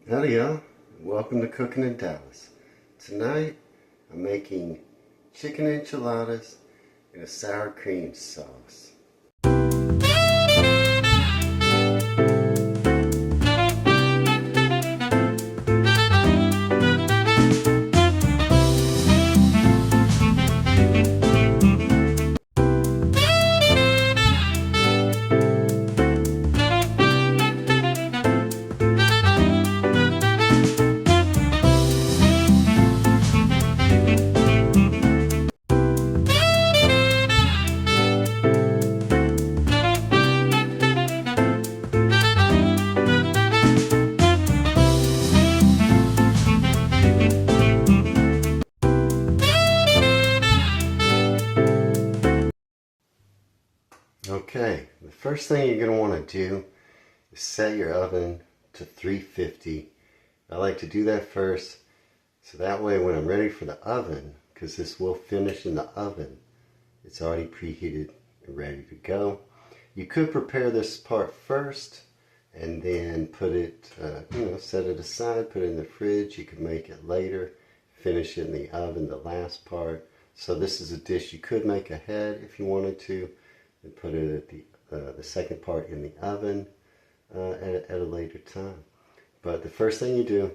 Howdy y'all, welcome to Cooking in Dallas. Tonight I'm making chicken enchiladas in a sour cream sauce. Okay, the first thing you're going to want to do is set your oven to 350. I like to do that first so that way when I'm ready for the oven, because this will finish in the oven, it's already preheated and ready to go. You could prepare this part first and then put it, set it aside, put it in the fridge. You could make it later, finish it in the oven, the last part. So this is a dish you could make ahead if you wanted to, and put it at the second part in the oven at a later time. But the first thing you do,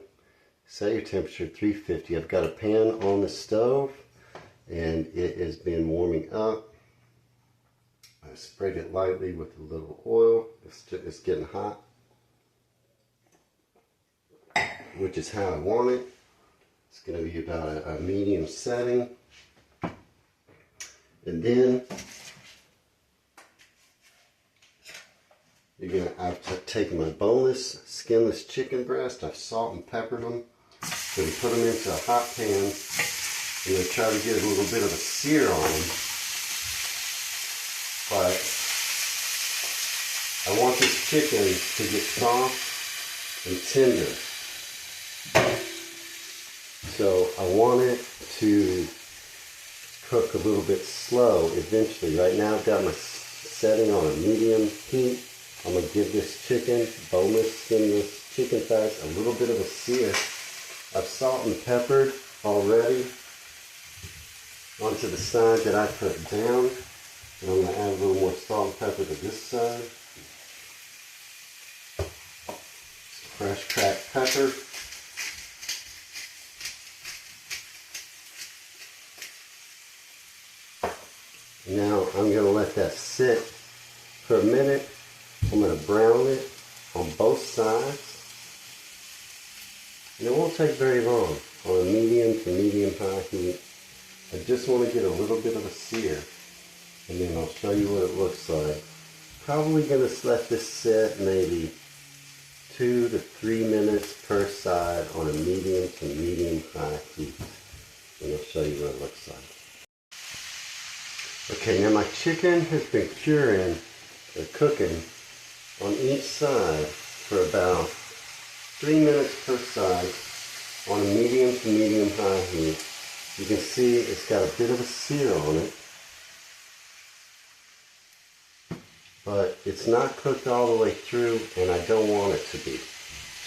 set your temperature 350. I've got a pan on the stove and it has been warming up. I sprayed it lightly with a little oil. It's getting hot, which is how I want it. It's going to be about a medium setting. And then I've taken my boneless, skinless chicken breast. I've salt and peppered them. Going to put them into a hot pan. I'm going to try to get a little bit of a sear on them. But I want this chicken to get soft and tender. So I want it to cook a little bit slow eventually. Right now I've got my setting on a medium heat. I'm going to give this chicken, boneless, skinless chicken thighs, a little bit of a sear. I've salt and peppered already onto the side that I put down. And I'm going to add a little more salt and pepper to this side. Fresh cracked pepper. Now I'm going to let that sit for a minute. I'm going to brown it on both sides. And it won't take very long on a medium to medium high heat. I just want to get a little bit of a sear. And then I'll show you what it looks like. Probably going to let this sit maybe 2 to 3 minutes per side on a medium to medium high heat. And I'll show you what it looks like. Okay, now my chicken has been curing or cooking on each side for about 3 minutes per side on a medium to medium high heat. You can see it's got a bit of a sear on it, but it's not cooked all the way through, and I don't want it to be.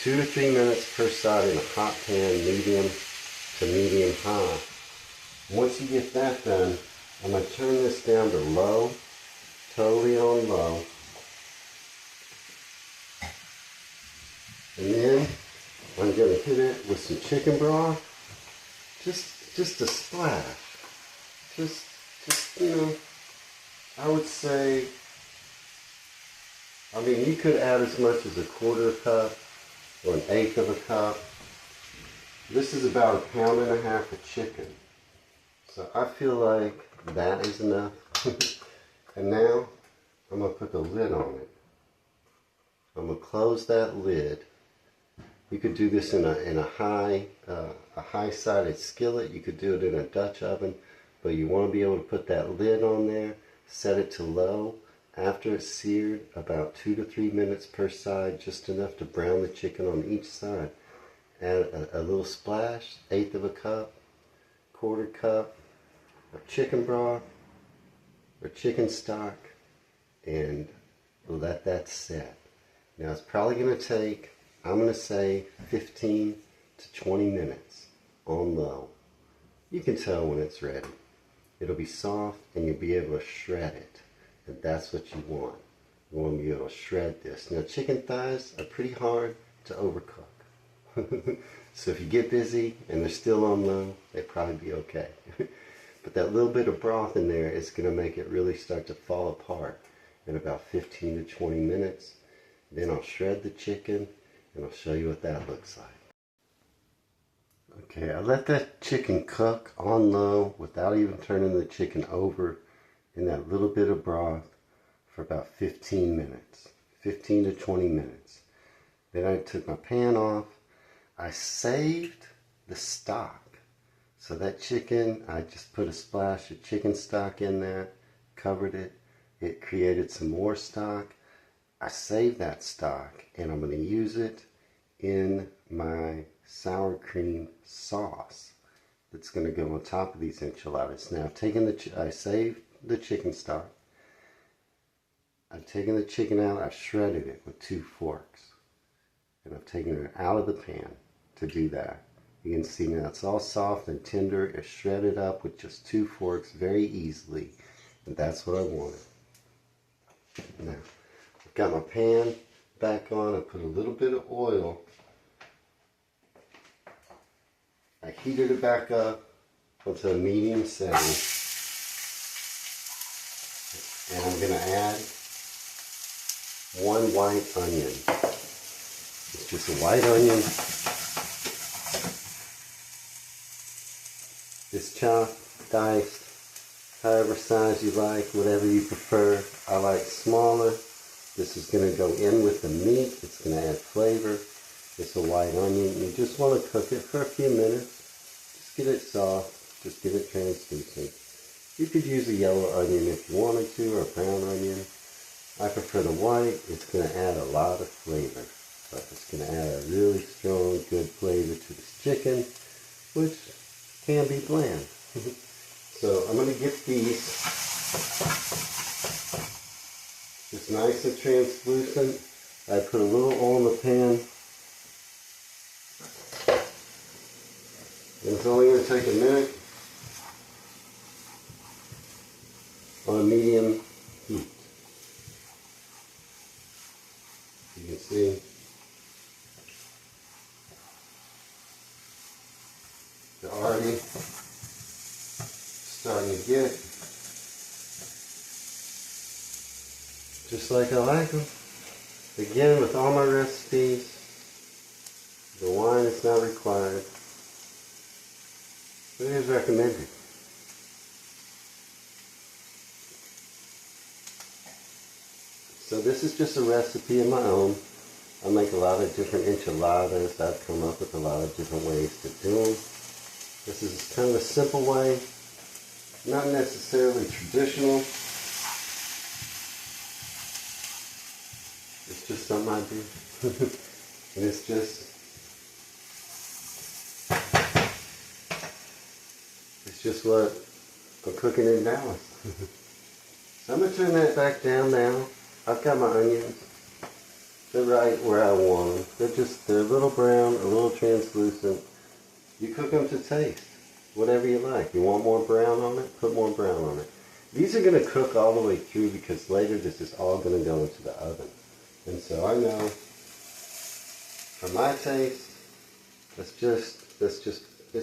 2 to 3 minutes per side in a hot pan, medium to medium high. Once you get that done, I'm going to turn this down to low, totally on low. And then I'm going to hit it with some chicken broth, just a splash. Just I would say, you could add as much as a 1/4 cup or 1/8 of a cup. This is about 1.5 pounds of chicken. So I feel like that is enough. And now I'm going to put the lid on it. I'm going to close that lid. You could do this in a high-sided skillet. You could do it in a Dutch oven, but you want to be able to put that lid on there, set it to low. After it's seared, about 2 to 3 minutes per side, just enough to brown the chicken on each side. Add a little splash, 1/8 of a cup, 1/4 cup of chicken broth or chicken stock, and let that set. Now it's probably going to take I'm going to say 15 to 20 minutes on low. You can tell when it's ready. It'll be soft and you'll be able to shred it. And that's what you want. You want to be able to shred this. Now chicken thighs are pretty hard to overcook. So if you get busy and they're still on low, they'd probably be okay. But that little bit of broth in there is going to make it really start to fall apart in about 15 to 20 minutes. Then I'll shred the chicken and I'll show you what that looks like. Okay, I let that chicken cook on low without even turning the chicken over in that little bit of broth for about 15 minutes. 15 to 20 minutes. Then I took my pan off. I saved the stock. So that chicken, I just put a splash of chicken stock in there, covered it. It created some more stock. I saved that stock and I'm going to use it in my sour cream sauce that's going to go on top of these enchiladas. Now I've taken I saved the chicken stock. I've taken the chicken out. I've shredded it with 2 forks. And I've taken it out of the pan to do that. You can see now it's all soft and tender. It's shredded up with just 2 forks very easily. And that's what I wanted. Now, I've got my pan back on. I put a little bit of oil. I heated it back up onto a medium setting. And I'm going to add 1 white onion. It's just a white onion. It's chopped, diced, however size you like, whatever you prefer. I like smaller. This is going to go in with the meat. It's going to add flavor. It's a white onion. You just want to cook it for a few minutes. Just get it soft. Just get it translucent. You could use a yellow onion if you wanted to, or a brown onion. I prefer the white. It's going to add a lot of flavor. But it's going to add a really strong, good flavor to this chicken, which can be bland. So I'm going to get these just nice and translucent. I put a little oil in the pan. And it's only going to take a minute on a medium heat. You can see they're already starting to get just like I like them. Again, with all my recipes, the wine is not required, but it is recommended. So this is just a recipe of my own. I make a lot of different enchiladas. I've come up with a lot of different ways to do them. This is kind of a simple way, not necessarily traditional. It's just something I do. And it's just what I'm cooking in Dallas. So I'm going to turn that back down now. I've got my onions. They're right where I want them. They're a little brown, a little translucent. You cook them to taste, whatever you like. You want more brown on it? Put more brown on it. These are going to cook all the way through because later this is all going to go into the oven. And so I know, for my taste, it's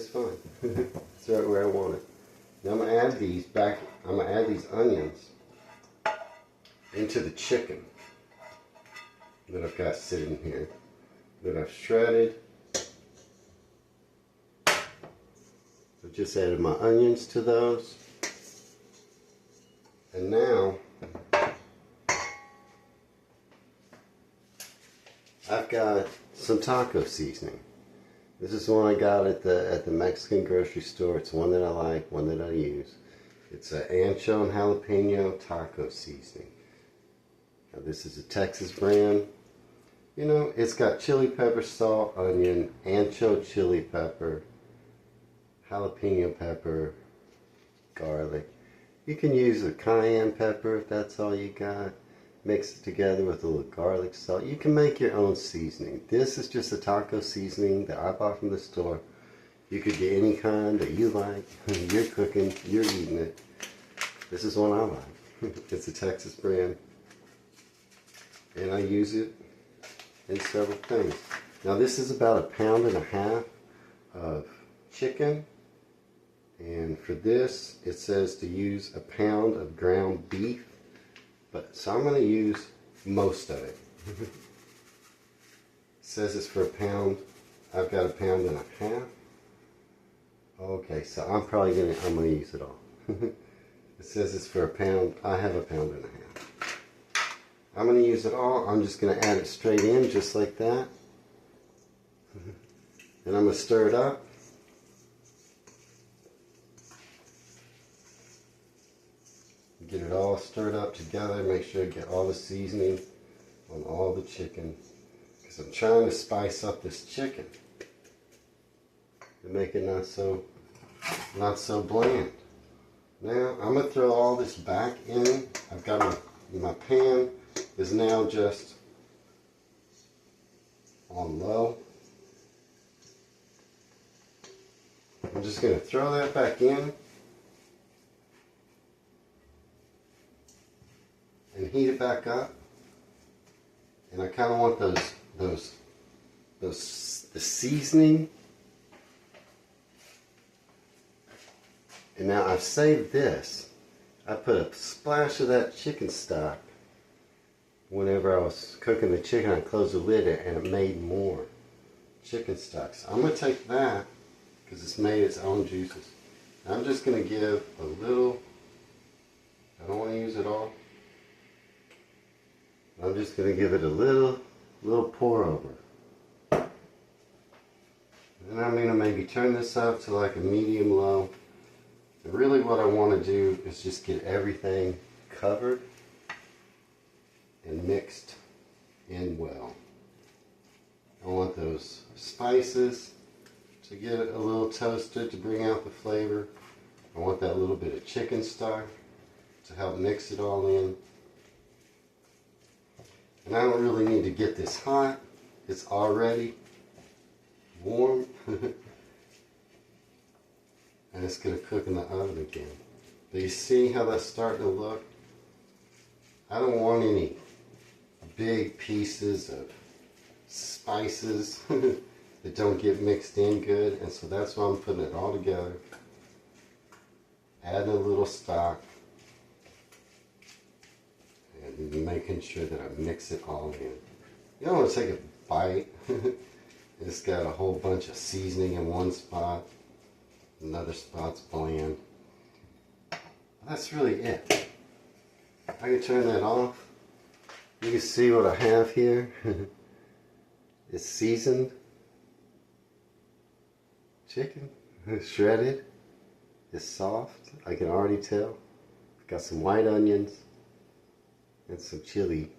fine. It's right where I want it. Now I'm going to add these back. I'm going to add these onions into the chicken that I've got sitting here, that I've shredded. I've just added my onions to those. And now I've got some taco seasoning. This is one I got at the Mexican grocery store. It's one that I like, one that I use. It's an ancho and jalapeno taco seasoning. Now this is a Texas brand. You know, it's got chili pepper, salt, onion, ancho chili pepper, jalapeno pepper, garlic. You can use a cayenne pepper if that's all you got. Mix it together with a little garlic salt. You can make your own seasoning. This is just a taco seasoning that I bought from the store. You could get any kind that you like. You're cooking, you're eating it. This is one I like. It's a Texas brand. And I use it in several things. Now this is about 1.5 pounds of chicken. And for this, it says to use 1 pound of ground beef. So I'm going to use most of it. It says it's for 1 pound. I've got 1.5 pounds. Okay, so I'm going to use it all. It says it's for 1 pound. I have 1.5 pounds. I'm going to use it all. I'm just going to add it straight in just like that. And I'm going to stir it up. Get it all stirred up together. Make sure you get all the seasoning on all the chicken. Because I'm trying to spice up this chicken to make it not so bland. Now I'm going to throw all this back in. I've got my pan is now just on low. I'm just going to throw that back in and heat it back up. And I kind of want the seasoning. And now I've saved this. I put a splash of that chicken stock. Whenever I was cooking the chicken, I closed the lid and it made more chicken stock. So I'm going to take that because it's made its own juices. I'm just going to give a little, I don't want to use it all. I'm just going to give it a little pour over. And I'm going to maybe turn this up to like a medium low. And really what I want to do is just get everything covered and mixed in well. I want those spices to get it a little toasted to bring out the flavor. I want that little bit of chicken stock to help mix it all in. And I don't really need to get this hot. It's already warm. And it's going to cook in the oven again. Do you see how that's starting to look? I don't want any big pieces of spices that don't get mixed in good. And so that's why I'm putting it all together. Adding a little stock. And making sure that I mix it all in. You don't want to take a bite. It's got a whole bunch of seasoning in one spot. Another spot's bland. That's really it. I can turn that off. You can see what I have here. It's seasoned chicken, shredded. It's soft. I can already tell. Got some white onions and some chili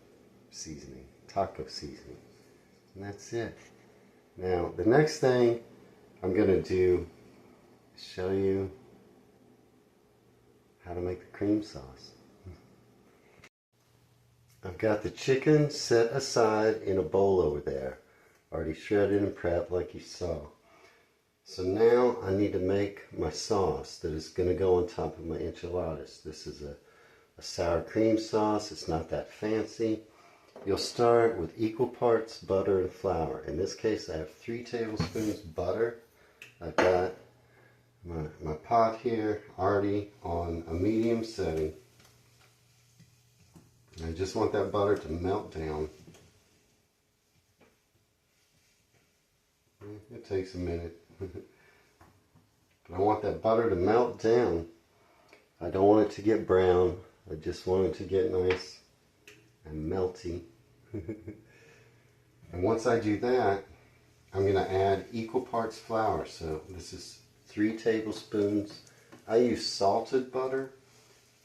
seasoning, taco seasoning. And that's it. Now, the next thing I'm going to do is show you how to make the cream sauce. I've got the chicken set aside in a bowl over there, already shredded and prepped like you saw. So now I need to make my sauce that is going to go on top of my enchiladas. This is a sour cream sauce. It's not that fancy. You'll start with equal parts butter and flour. In this case, I have 3 tablespoons butter. I've got my pot here already on a medium setting. I just want that butter to melt down. It takes a minute. But I want that butter to melt down. I don't want it to get brown. I just want it to get nice and melty. And once I do that, I'm going to add equal parts flour. So this is 3 tablespoons. I use salted butter,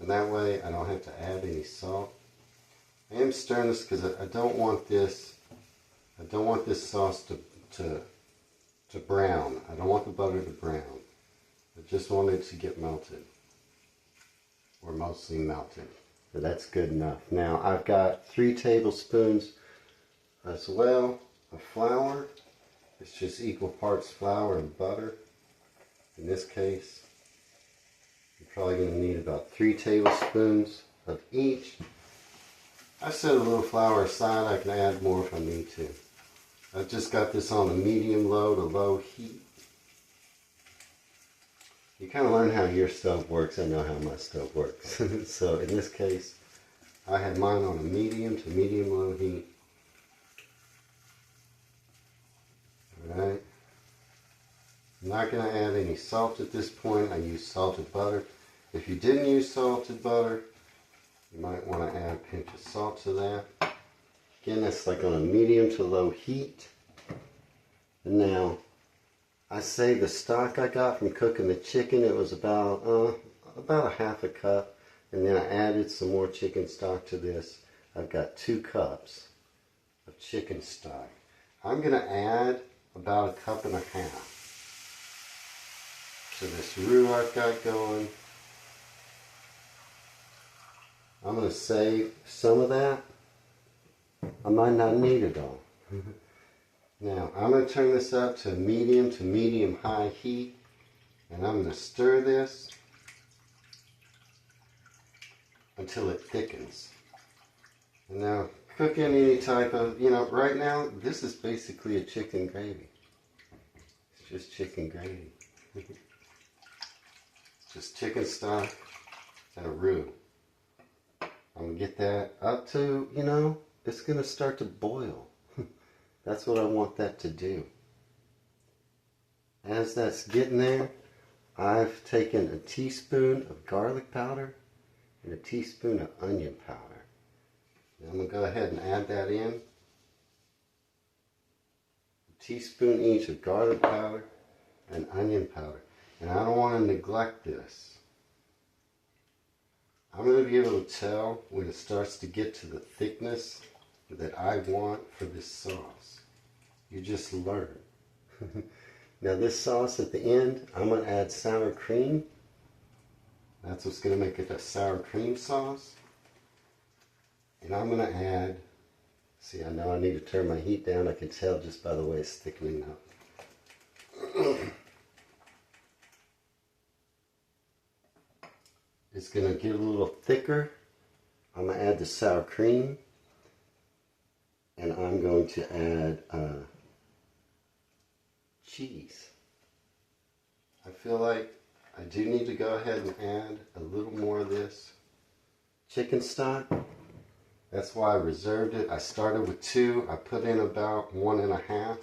and that way I don't have to add any salt. I am stirring this because I don't want this sauce to brown. I don't want the butter to brown. I just want it to get melted, or mostly melted. So that's good enough. Now I've got 3 tablespoons as well of flour. It's just equal parts flour and butter. In this case, you're probably going to need about 3 tablespoons of each. I set a little flour aside. I can add more if I need to. I've just got this on a medium low to low heat. You kind of learn how your stove works. I know how my stove works. So in this case, I had mine on a medium to medium low heat. Alright. I'm not going to add any salt at this point. I use salted butter. If you didn't use salted butter, you might want to add a pinch of salt to that. Again, that's like on a medium to low heat. And now, I say the stock I got from cooking the chicken, it was about a half a cup. And then I added some more chicken stock to this. I've got 2 cups of chicken stock. I'm going to add about 1.5 cups to this roux I've got going. I'm going to save some of that. I might not need it all. Now, I'm going to turn this up to medium high heat, and I'm going to stir this until it thickens. And now, cooking any type of, right now, this is basically a chicken gravy. It's just chicken gravy. Just chicken stock and a roux. I'm going to get that up to, it's going to start to boil. That's what I want that to do. As that's getting there, I've taken a teaspoon of garlic powder and a teaspoon of onion powder. Now I'm going to go ahead and add that in. A teaspoon each of garlic powder and onion powder. And I don't want to neglect this. I'm going to be able to tell when it starts to get to the thickness that I want for this sauce. You just learn. Now this sauce at the end, I'm going to add sour cream. That's what's going to make it a sour cream sauce. And I'm going to add, see, I know I need to turn my heat down. I can tell just by the way it's thickening up. It's going to get a little thicker. I'm going to add the sour cream. And I'm going to add cheese. I feel like I do need to go ahead and add a little more of this chicken stock. That's why I reserved it. I started with 2. I put in about 1.5.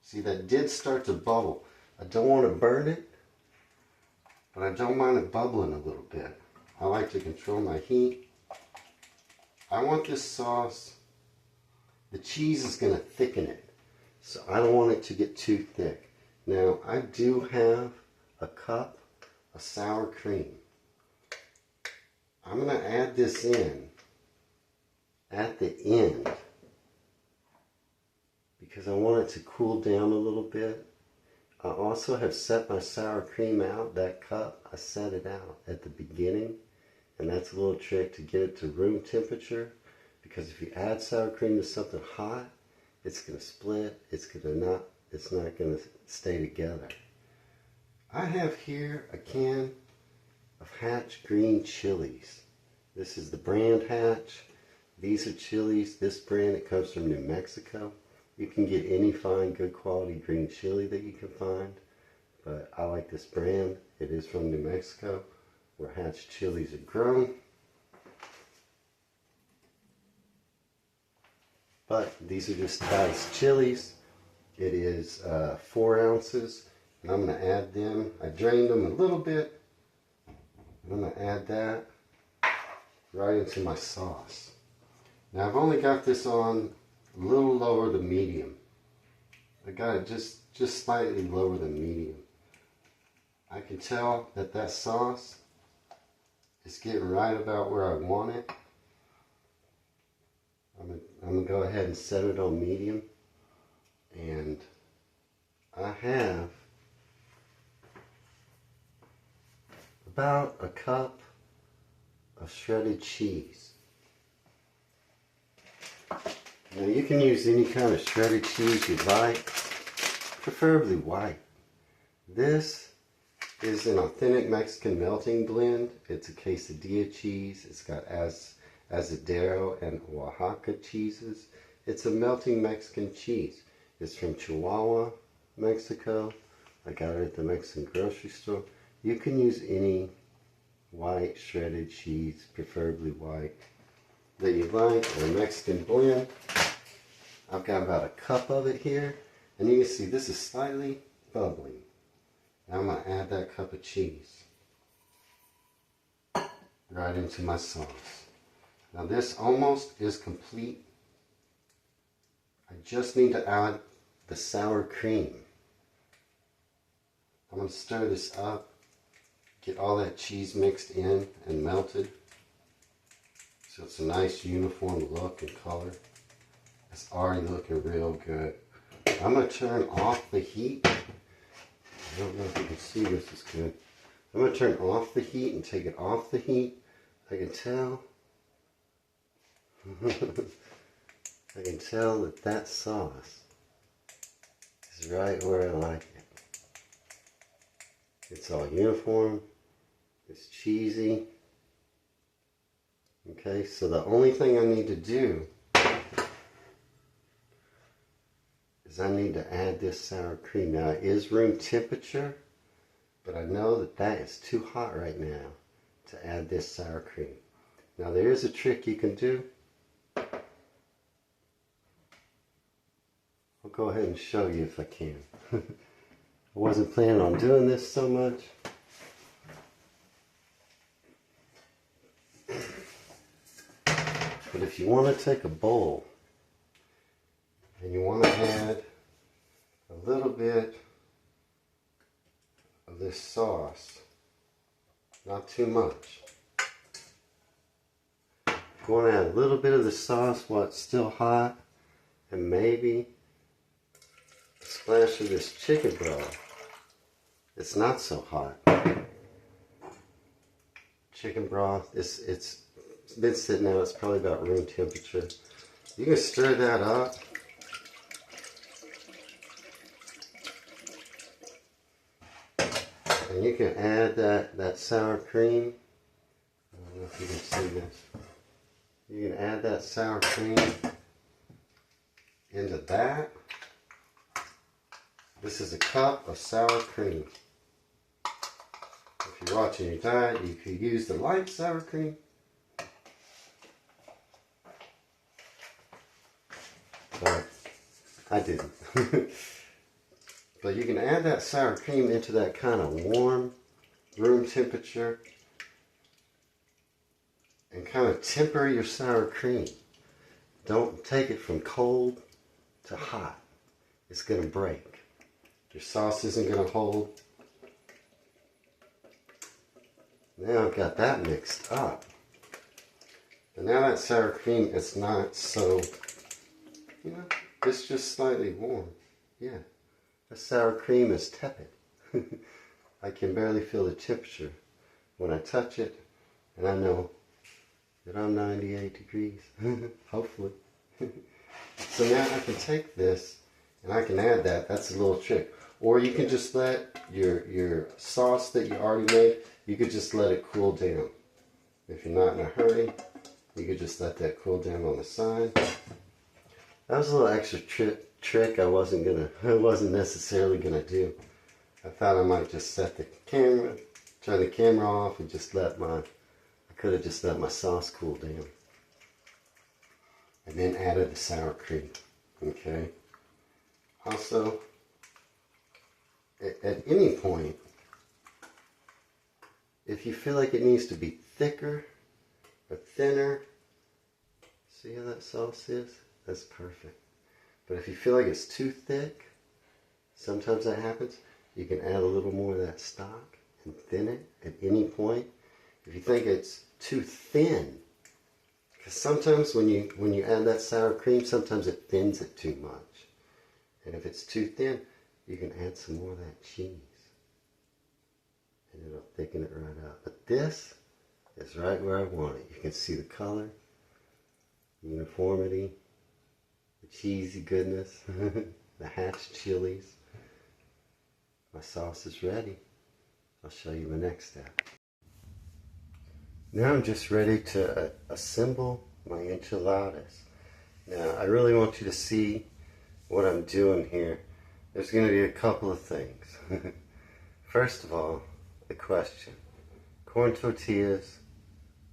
See, that did start to bubble. I don't want to burn it, but I don't mind it bubbling a little bit. I like to control my heat. I want this sauce, the cheese is going to thicken it. So I don't want it to get too thick. Now, I do have a cup of sour cream. I'm going to add this in at the end because I want it to cool down a little bit. I also have set my sour cream out, that cup, I set it out at the beginning, and that's a little trick to get it to room temperature, because if you add sour cream to something hot, it's going to split, it's not going to stay together. I have here a can of Hatch green chilies. This is the brand Hatch. These are chilies. This brand, it comes from New Mexico. You can get any fine, good quality green chili that you can find, but I like this brand. It is from New Mexico, where Hatch chilies are grown. But these are just diced chilies. It is 4 ounces, and I'm going to add them. I drained them a little bit. I'm going to add that right into my sauce. Now I've only got this on a little lower than medium. I got it just slightly lower than medium. I can tell that sauce is getting right about where I want it. I'm going to go ahead and set it on medium. And I have about a cup of shredded cheese. Now you can use any kind of shredded cheese you like, preferably white. This is an authentic Mexican melting blend. It's a quesadilla cheese. It's got asadero and Oaxaca cheeses. It's a melting Mexican cheese. It's from Chihuahua, Mexico. I got it at the Mexican grocery store. You can use any white shredded cheese, preferably white, that you like, or a Mexican blend. I've got about a cup of it here, and you can see this is slightly bubbling. Now I'm going to add that cup of cheese right into my sauce. Now this almost is complete. I just need to add the sour cream. I'm going to stir this up, get all that cheese mixed in and melted, so it's a nice uniform look and color. It's already looking real good. I'm going to turn off the heat. I don't know if you can see this is good. I'm going to turn off the heat and take it off the heat. I can tell. I can tell that that sauce is right where I like it. It's all uniform. It's cheesy. Okay, so the only thing I need to do is I need to add this sour cream. Now it is room temperature, but I know that that is too hot right now to add this sour cream. Now there is a trick you can do. I'll go ahead and show you if I can. I wasn't planning on doing this so much. But if you want to take a bowl and you want to add a little bit of this sauce, not too much. You want to add a little bit of the sauce while it's still hot, and maybe a splash of this chicken broth. It's not so hot. Chicken broth, it's been sitting out, it's probably about room temperature. You can stir that up. And you can add that sour cream. I don't know if you can see this. You can add that sour cream into that. This is a cup of sour cream. If you're watching your diet, you could use the light sour cream. But I didn't. But you can add that sour cream into that kind of warm room temperature and kind of temper your sour cream. Don't take it from cold to hot. It's going to break. Your sauce isn't going to hold. Now I've got that mixed up. But now that sour cream is not so, it's just slightly warm. Yeah, the sour cream is tepid. I can barely feel the temperature when I touch it, and I know that I'm 98 degrees, hopefully. So now I can take this and I can add that. That's a little trick. Or you can just let your sauce that you already made, you could just let it cool down. If you're not in a hurry, you could just let that cool down on the side. That was a little extra trick I wasn't necessarily gonna do. I thought I might just set the camera, turn the camera off, and just I could have just let my sauce cool down. And then added the sour cream. Okay. Also, at any point, if you feel like it needs to be thicker or thinner, see how that sauce is? That's perfect. But if you feel like it's too thick, sometimes that happens, you can add a little more of that stock and thin it at any point. If you think it's too thin, because sometimes when you add that sour cream, sometimes it thins it too much. And if it's too thin, you can add some more of that cheese. And it'll thicken it right up. But this is right where I want it. You can see the color, uniformity, the cheesy goodness, the hatch chilies. My sauce is ready. I'll show you the next step. Now I'm just ready to assemble my enchiladas. Now I really want you to see what I'm doing here. There's going to be a couple of things. First of all, the question: corn tortillas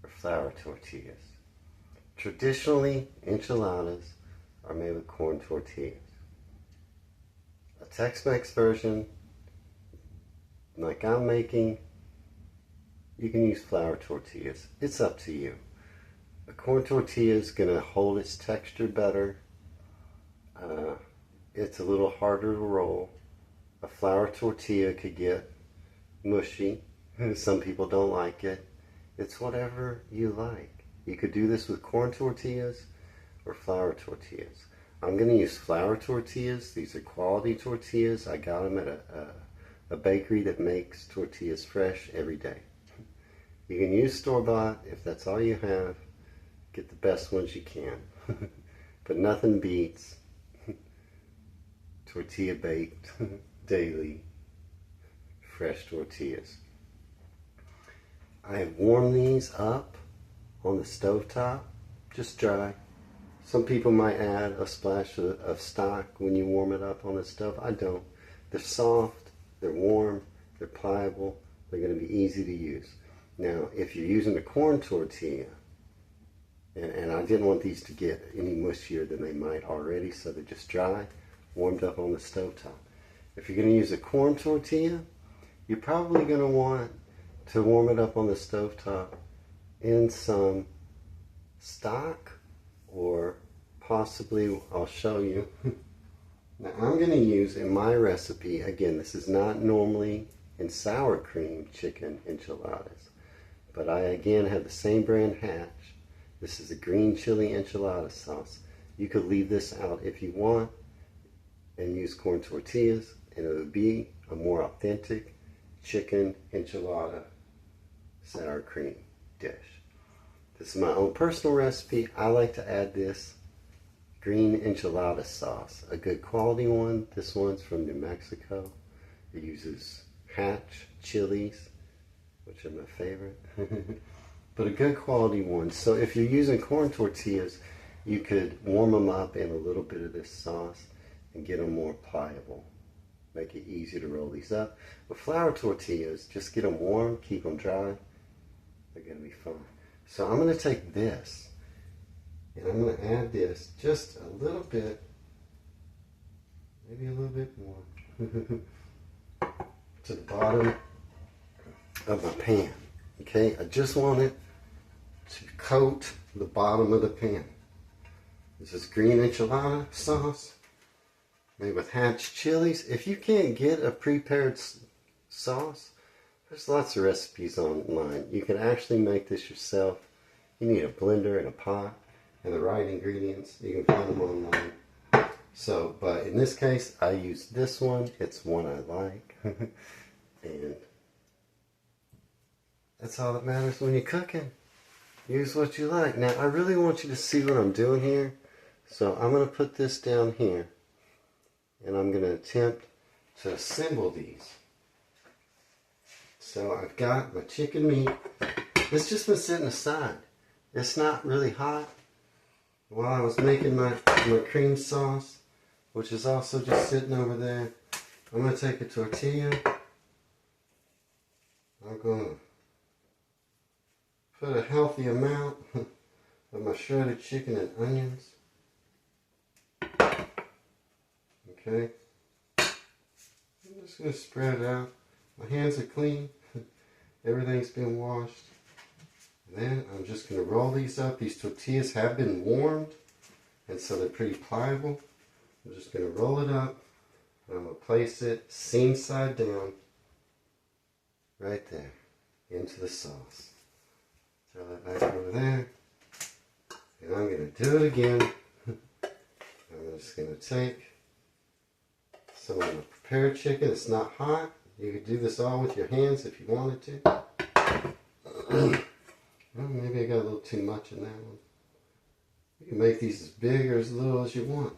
or flour tortillas? Traditionally, enchiladas are made with corn tortillas. A Tex-Mex version, like I'm making, you can use flour tortillas. It's up to you. A corn tortilla is going to hold its texture better. It's a little harder to roll. A flour tortilla could get mushy. Some people don't like it. It's whatever you like. You could do this with corn tortillas or flour tortillas. I'm going to use flour tortillas. These are quality tortillas. I got them at a bakery that makes tortillas fresh every day. You can use store-bought if that's all you have. Get the best ones you can. But nothing beats tortilla baked daily fresh tortillas. I have warmed these up on the stovetop, just dry. Some people might add a splash of stock when you warm it up on the stove. I don't. They're soft, they're warm, they're pliable, they're going to be easy to use. Now, if you're using a corn tortilla, and I didn't want these to get any mushier than they might already, so they're just dry, warmed up on the stovetop. If you're going to use a corn tortilla, you're probably going to want to warm it up on the stovetop in some stock, or possibly, I'll show you. Now I'm going to use, in my recipe, again, this is not normally in sour cream chicken enchiladas, but I again have the same brand Hatch. This is a green chili enchilada sauce. You could leave this out if you want and use corn tortillas, and it would be a more authentic chicken enchilada sour cream dish. This is my own personal recipe. I like to add this green enchilada sauce, a good quality one. This one's from New Mexico. It uses Hatch chilies, which are my favorite, but a good quality one. So if you're using corn tortillas, you could warm them up in a little bit of this sauce and get them more pliable. Make it easy to roll these up. With flour tortillas, just get them warm, keep them dry. They're going to be fine. So I'm going to take this, and I'm going to add this just a little bit, maybe a little bit more, to the bottom of my pan. Okay, I just want it to coat the bottom of the pan. This is green enchilada sauce made with Hatch chilies. If you can't get a prepared sauce, there's lots of recipes online. You can actually make this yourself. You need a blender and a pot and the right ingredients. You can find them online. So, but in this case, I use this one. It's one I like. And that's all that matters when you're cooking. Use what you like. Now, I really want you to see what I'm doing here. So I'm going to put this down here, and I'm going to attempt to assemble these. So I've got my chicken meat. It's just been sitting aside. It's not really hot. While I was making my cream sauce, which is also just sitting over there, I'm going to take a tortilla. I'm going to put a healthy amount of my shredded chicken and onions. Okay. I'm just going to spread it out. My hands are clean. Everything's been washed. And then I'm just going to roll these up. These tortillas have been warmed, and so they're pretty pliable. I'm just going to roll it up, and I'm going to place it seam side down right there into the sauce. Throw that back over there. And I'm going to do it again. I'm just going to take some of the prepared chicken. It's not hot. You could do this all with your hands if you wanted to. too much in that one. You can make these as big or as little as you want.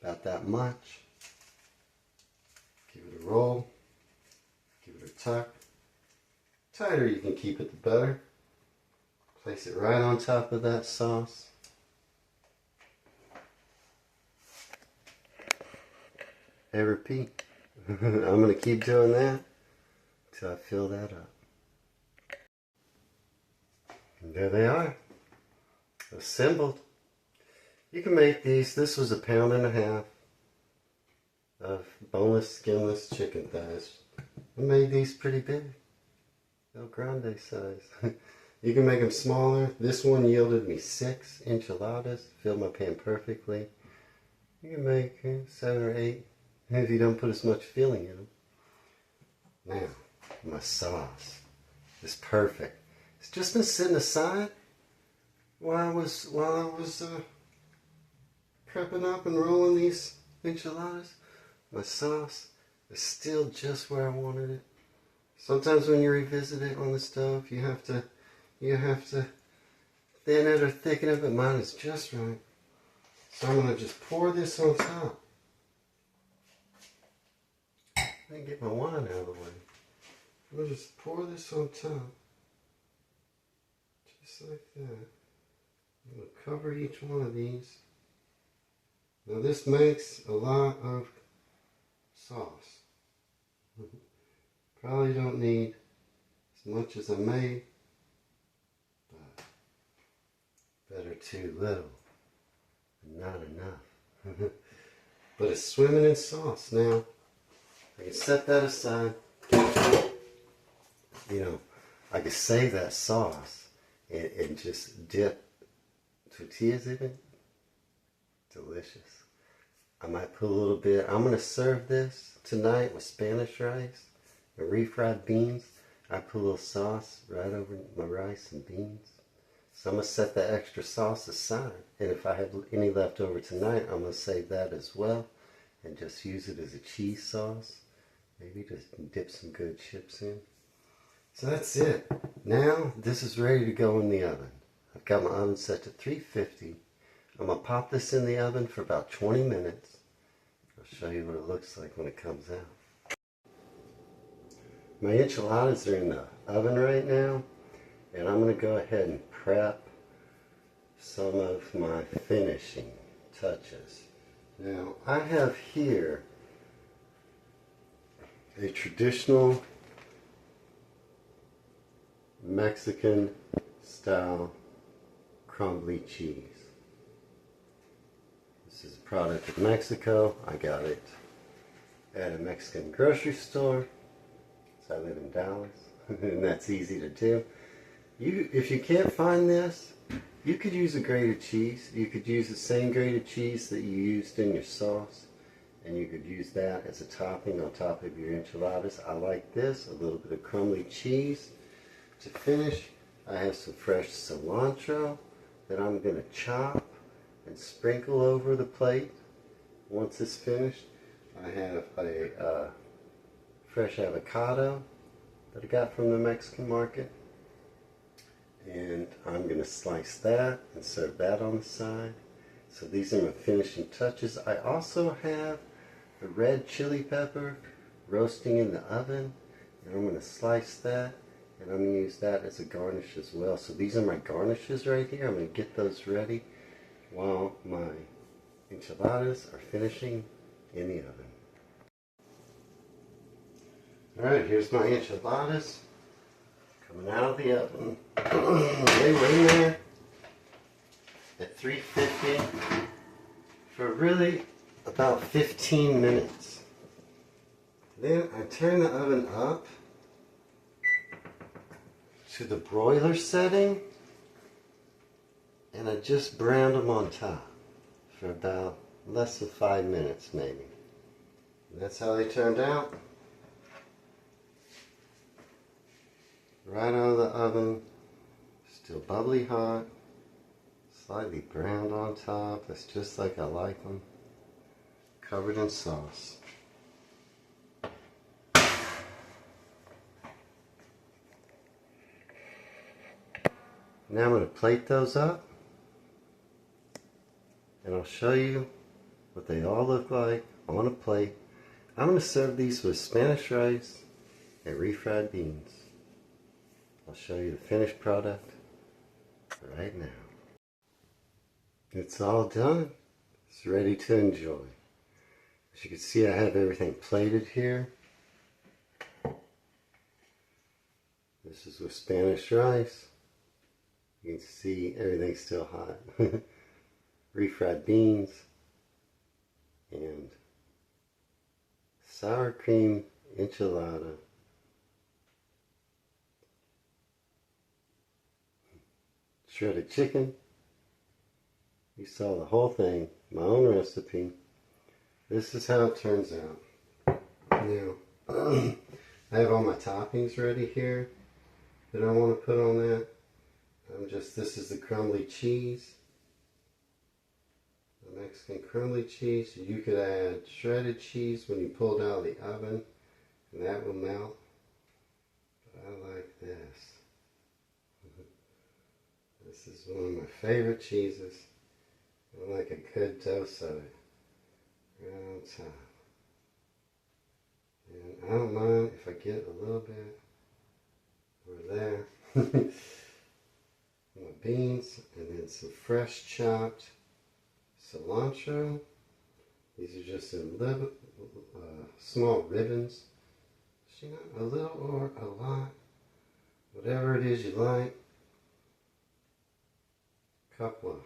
About that much. Give it a roll. Give it a tuck. Tighter you can keep it, the better. Place it right on top of that sauce. And repeat. I'm going to keep doing that until I fill that up. And there they are. Assembled. You can make these. This was 1.5 pounds of boneless, skinless chicken thighs. I made these pretty big. El Grande size. You can make them smaller. This one yielded me 6 enchiladas. Filled my pan perfectly. You can make 7 or 8 if you don't put as much filling in them. Now, my sauce is perfect. It's just been sitting aside while I was prepping up and rolling these enchiladas. My sauce is still just where I wanted it. Sometimes when you revisit it on the stove, you have to thin it or thicken it, but mine is just right. So I'm going to just pour this on top. And get my wine out of the way. I'm going to just pour this on top. Just like that. I'm going to cover each one of these. Now this makes a lot of sauce. Probably don't need as much as I made, but better too little and not enough. But it's swimming in sauce. Now I can set that aside. You know, I could save that sauce and just dip tortillas in it. Delicious. I might put a little bit. I'm going to serve this tonight with Spanish rice and refried beans. I put a little sauce right over my rice and beans. So I'm going to set that extra sauce aside. And if I have any left over tonight, I'm going to save that as well and just use it as a cheese sauce. Maybe just dip some good chips in. So that's it. Now this is ready to go in the oven. I've got my oven set to 350. I'm going to pop this in the oven for about 20 minutes. I'll show you what it looks like when it comes out. My enchiladas are in the oven right now, and I'm going to go ahead and prep some of my finishing touches. Now I have here a traditional Mexican style crumbly cheese. This is a product of Mexico. I got it at a Mexican grocery store. So I live in Dallas, and that's easy to do. If you can't find this, you could use a grated cheese. You could use the same grated cheese that you used in your sauce, and you could use that as a topping on top of your enchiladas. I like this, a little bit of crumbly cheese. To finish, I have some fresh cilantro that I'm going to chop and sprinkle over the plate. Once it's finished, I have a fresh avocado that I got from the Mexican market, and I'm going to slice that and serve that on the side. So these are my finishing touches. I also have the red chili pepper roasting in the oven, and I'm going to slice that, and I'm going to use that as a garnish as well. So these are my garnishes right here. I'm going to get those ready while my enchiladas are finishing in the oven. Alright, here's my enchiladas coming out of the oven. They were in there at 350 for really about 15 minutes. Then I turn the oven up to the broiler setting, and I just browned them on top for about less than 5 minutes maybe. And that's how they turned out. Right out of the oven, still bubbly hot, slightly browned on top. That's just like I like them, covered in sauce. Now I'm going to plate those up, and I'll show you what they all look like on a plate. I'm going to serve these with Spanish rice and refried beans. I'll show you the finished product right now. It's all done. It's ready to enjoy. As you can see, I have everything plated here. This is with Spanish rice. You can see everything's still hot. Refried beans and sour cream enchilada. Shredded chicken. You saw the whole thing, my own recipe. This is how it turns out. Now, I have all my toppings ready here that I want to put on that. This is the crumbly cheese. The Mexican crumbly cheese. You could add shredded cheese when you pull it out of the oven, and that will melt. But I like this. This is one of my favorite cheeses. I like a good dose of it right on top. And I don't mind if I get a little bit over there. My beans, and then some fresh chopped cilantro. These are just in little, small ribbons. You know, a little or a lot, whatever it is you like. Couple of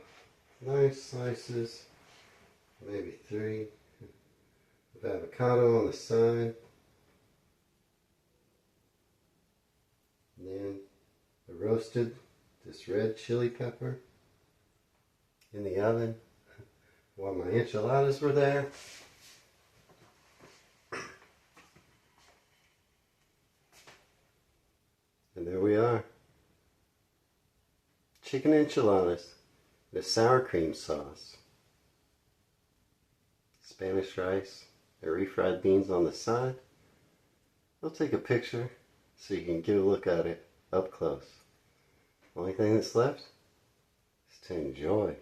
nice slices, maybe 3, of avocado on the side. And then I roasted this red chili pepper in the oven while my enchiladas were there. And there we are. Chicken enchiladas with sour cream sauce, Spanish rice, and refried beans on the side. I'll take a picture so you can get a look at it up close. Only thing that's left is to enjoy.